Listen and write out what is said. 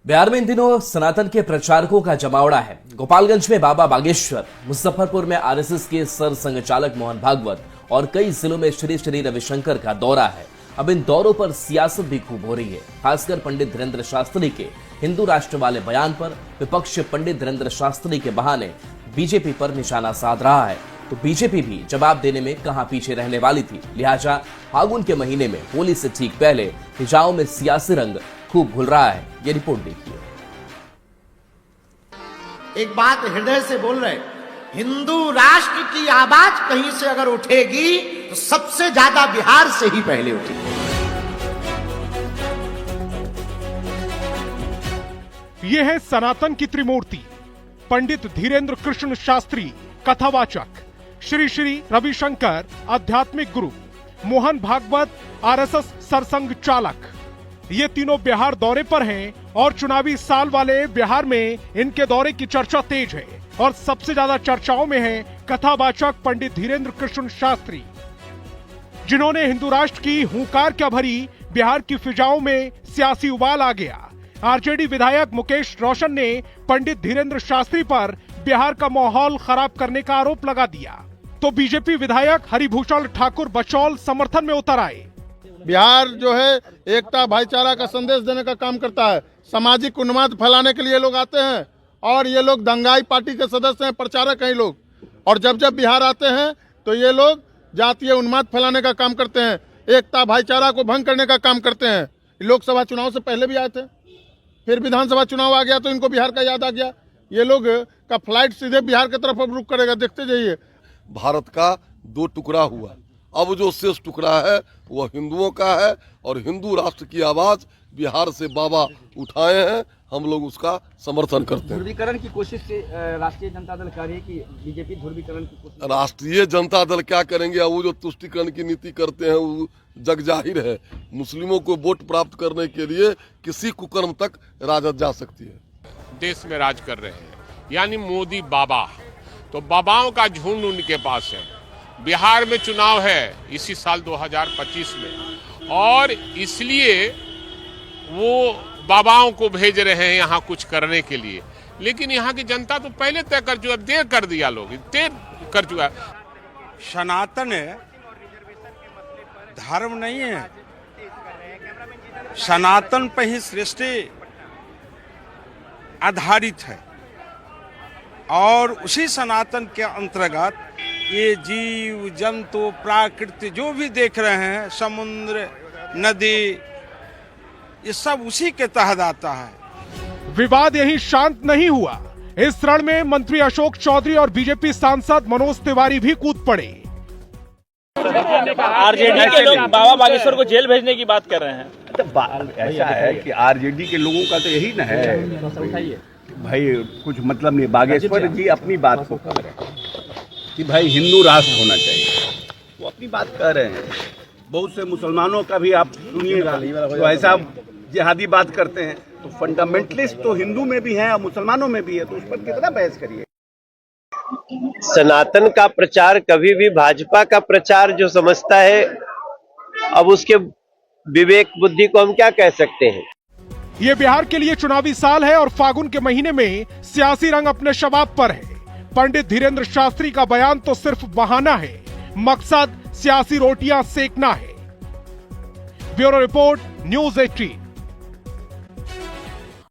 बिहार में इन दिनों सनातन के प्रचारकों का जमावड़ा है। गोपालगंज में बाबा बागेश्वर, मुजफ्फरपुर में आरएसएस के सर संघचालक मोहन भागवत और कई जिलों में श्री श्री रविशंकर का दौरा है। अब इन दौरों पर सियासत भी खूब हो रही है। खासकर पंडित धीरेन्द्र शास्त्री के हिंदू राष्ट्र वाले बयान पर विपक्ष पंडित धीरेन्द्र शास्त्री के बहाने बीजेपी पर निशाना साध रहा है, तो बीजेपी भी जवाब देने में कहां पीछे रहने वाली थी। लिहाजा फागुन के महीने में होली से ठीक पहले हिजाओं में सियासी रंग खूब घुल रहा है। ये रिपोर्ट देखिए। एक बात हृदय से बोल रहे, हिंदू राष्ट्र की आवाज कहीं से अगर उठेगी तो सबसे ज्यादा बिहार से ही पहले उठेगी। ये है सनातन की त्रिमूर्ति, पंडित धीरेन्द्र कृष्ण शास्त्री कथावाचक, श्री श्री रविशंकर आध्यात्मिक गुरु, मोहन भागवत आरएसएस सरसंघ चालक। ये तीनों बिहार दौरे पर हैं और चुनावी साल वाले बिहार में इनके दौरे की चर्चा तेज है और सबसे ज्यादा चर्चाओं में है कथावाचक पंडित धीरेन्द्र कृष्ण शास्त्री, जिन्होंने हिंदू राष्ट्र की हुंकार क्या भरी बिहार की फिजाओं में सियासी उबाल आ गया। आरजेडी विधायक मुकेश रोशन ने पंडित धीरेन्द्र शास्त्री पर बिहार का माहौल खराब करने का आरोप लगा दिया, तो बीजेपी विधायक हरिभूषण ठाकुर बचौल समर्थन में उतर आए। बिहार जो है एकता भाईचारा का संदेश देने का काम करता है। सामाजिक उन्माद फैलाने के लिए लोग आते हैं और ये लोग दंगाई पार्टी के सदस्य हैं, प्रचारक हैं लोग। और जब जब बिहार आते हैं तो ये लोग जातीय उन्माद फैलाने का काम करते हैं, एकता भाईचारा को भंग करने का काम करते हैं। लोकसभा चुनाव से पहले भी आए थे, फिर विधानसभा चुनाव आ गया तो इनको बिहार का याद आ गया। ये लोग का फ्लाइट सीधे बिहार की तरफ अब रुक करेगा, देखते जाइए। भारत का दो टुकड़ा हुआ, अब जो शेष टुकड़ा है वह हिंदुओं का है और हिंदू राष्ट्र की आवाज बिहार से बाबा उठाए हैं, हम लोग उसका समर्थन करते हैं। ध्रुवीकरण की कोशिश से राष्ट्रीय जनता दल कर रही है कि बीजेपी ध्रुवीकरण की कोशिश? राष्ट्रीय जनता दल क्या करेंगे? वो जो तुष्टीकरण की नीति करते हैं वो जग जाहिर है। मुस्लिमों को वोट प्राप्त करने के लिए किसी कुकर्म तक राजद जा सकती है। देश में राज कर रहे हैं यानी मोदी बाबा, तो बाबाओं का झुंड उनके पास है। बिहार में चुनाव है इसी साल 2025 में और इसलिए वो बाबाओं को भेज रहे हैं यहाँ कुछ करने के लिए, लेकिन यहाँ की जनता तो पहले तय कर चुका, देर कर दिया, लोग देर कर चुका है। सनातन धर्म नहीं है, सनातन पर ही सृष्टि आधारित है और उसी सनातन के अंतर्गत ये जीव जंतु प्राकृति जो भी देख रहे हैं, समुद्र नदी, ये सब उसी के तहत आता है। विवाद यही शांत नहीं हुआ। इस रण में मंत्री अशोक चौधरी और बीजेपी सांसद मनोज तिवारी भी कूद पड़े। आरजेडी के लोग बाबा बागेश्वर को जेल भेजने की बात कर रहे हैं। तो ऐसा है कि आरजेडी के लोगों का तो यही न है भाई, कुछ मतलब नहीं। बागेश्वर जी अपनी बात को कह रहे हैं कि भाई हिंदू राष्ट्र होना चाहिए, वो अपनी बात कह रहे हैं। बहुत से मुसलमानों का भी आप सुनिएगा तो ऐसा जिहादी बात करते हैं, तो फंडामेंटलिस्ट तो हिंदू में भी हैं और मुसलमानों में भी है, तो उस पर कितना बहस करिए। सनातन का प्रचार कभी भी भाजपा का प्रचार जो समझता है, अब उसके विवेक बुद्धि को हम क्या कह सकते हैं। ये बिहार के लिए चुनावी साल है और फागुन के महीने में सियासी रंग अपने शबाब पर है। पंडित धीरेन्द्र शास्त्री का बयान तो सिर्फ बहाना है, मकसद सियासी रोटियां सेकना है। Bureau report, news 18।